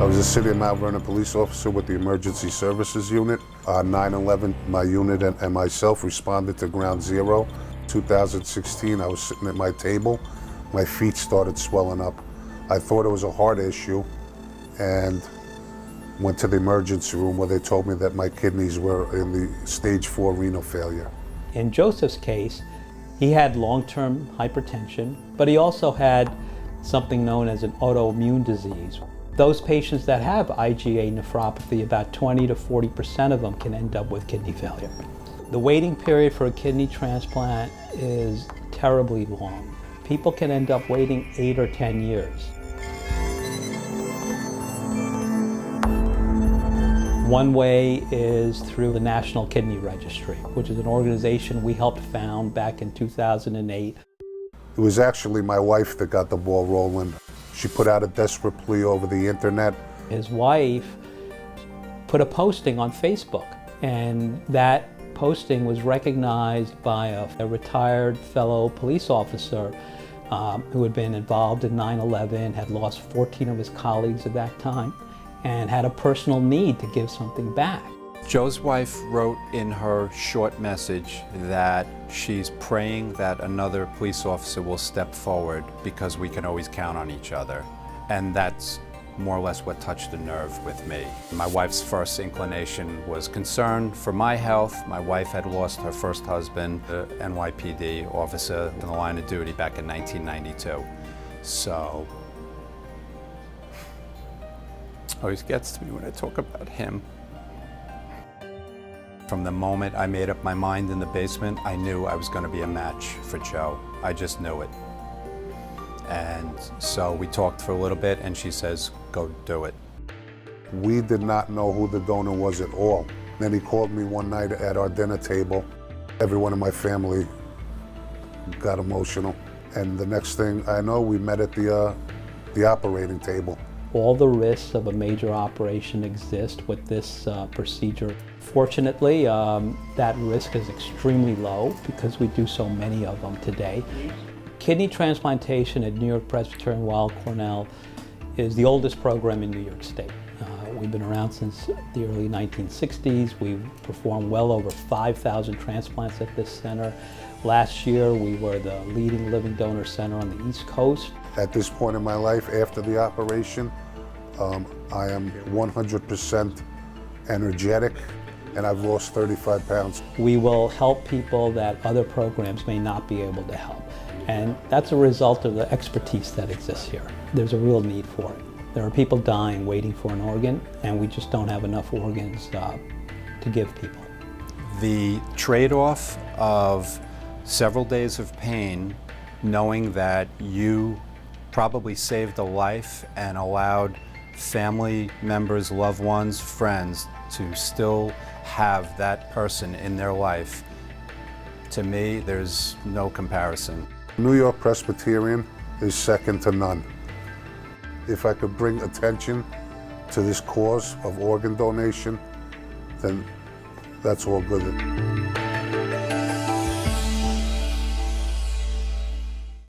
was a City of Mount Vernon police officer with the Emergency Services Unit. On 9/11, my unit and myself responded to Ground Zero. 2016, I was sitting at my table. My feet started swelling up. I thought it was a heart issue and went to the emergency room where they told me that my kidneys were in the stage 4 renal failure. In Joseph's case, he had long-term hypertension, but he also had something known as an autoimmune disease. Those patients that have IgA nephropathy, about 20 to 40% of them can end up with kidney failure. The waiting period for a kidney transplant is terribly long. People can end up waiting 8 or 10 years. One way is through the National Kidney Registry, which is an organization we helped found back in 2008. It was actually my wife that got the ball rolling. She put out a desperate plea over the internet. His wife put a posting on Facebook, and that posting was recognized by a retired fellow police officer who had been involved in 9/11, had lost 14 of his colleagues at that time, and had a personal need to give something back. Joe's wife wrote in her short message that she's praying that another police officer will step forward because we can always count on each other. And that's more or less what touched a nerve with me. My wife's first inclination was concern for my health. My wife had lost her first husband, the NYPD officer in the line of duty back in 1992. So, always gets to me when I talk about him. From the moment I made up my mind in the basement, I knew I was going to be a match for Joe. I just knew it. And so we talked for a little bit and she says, go do it. We did not know who the donor was at all. Then he called me one night at our dinner table. Everyone in my family got emotional. And the next thing I know, we met at the operating table. All the risks of a major operation exist with this procedure. Fortunately, that risk is extremely low because we do so many of them today. Kidney transplantation at New-York-Presbyterian Weill Cornell is the oldest program in New York State. We've been around since the early 1960s. We've performed well over 5,000 transplants at this center. Last year, we were the leading living donor center on the East Coast. At this point in my life, after the operation, I am 100% energetic, and I've lost 35 pounds. We will help people that other programs may not be able to help. And that's a result of the expertise that exists here. There's a real need for it. There are people dying waiting for an organ, and we just don't have enough organs to give people. The trade-off of several days of pain, knowing that you probably saved a life and allowed family members, loved ones, friends to still have that person in their life, to me, there's no comparison. New York-Presbyterian is second to none. If I could bring attention to this cause of organ donation, then that's all good.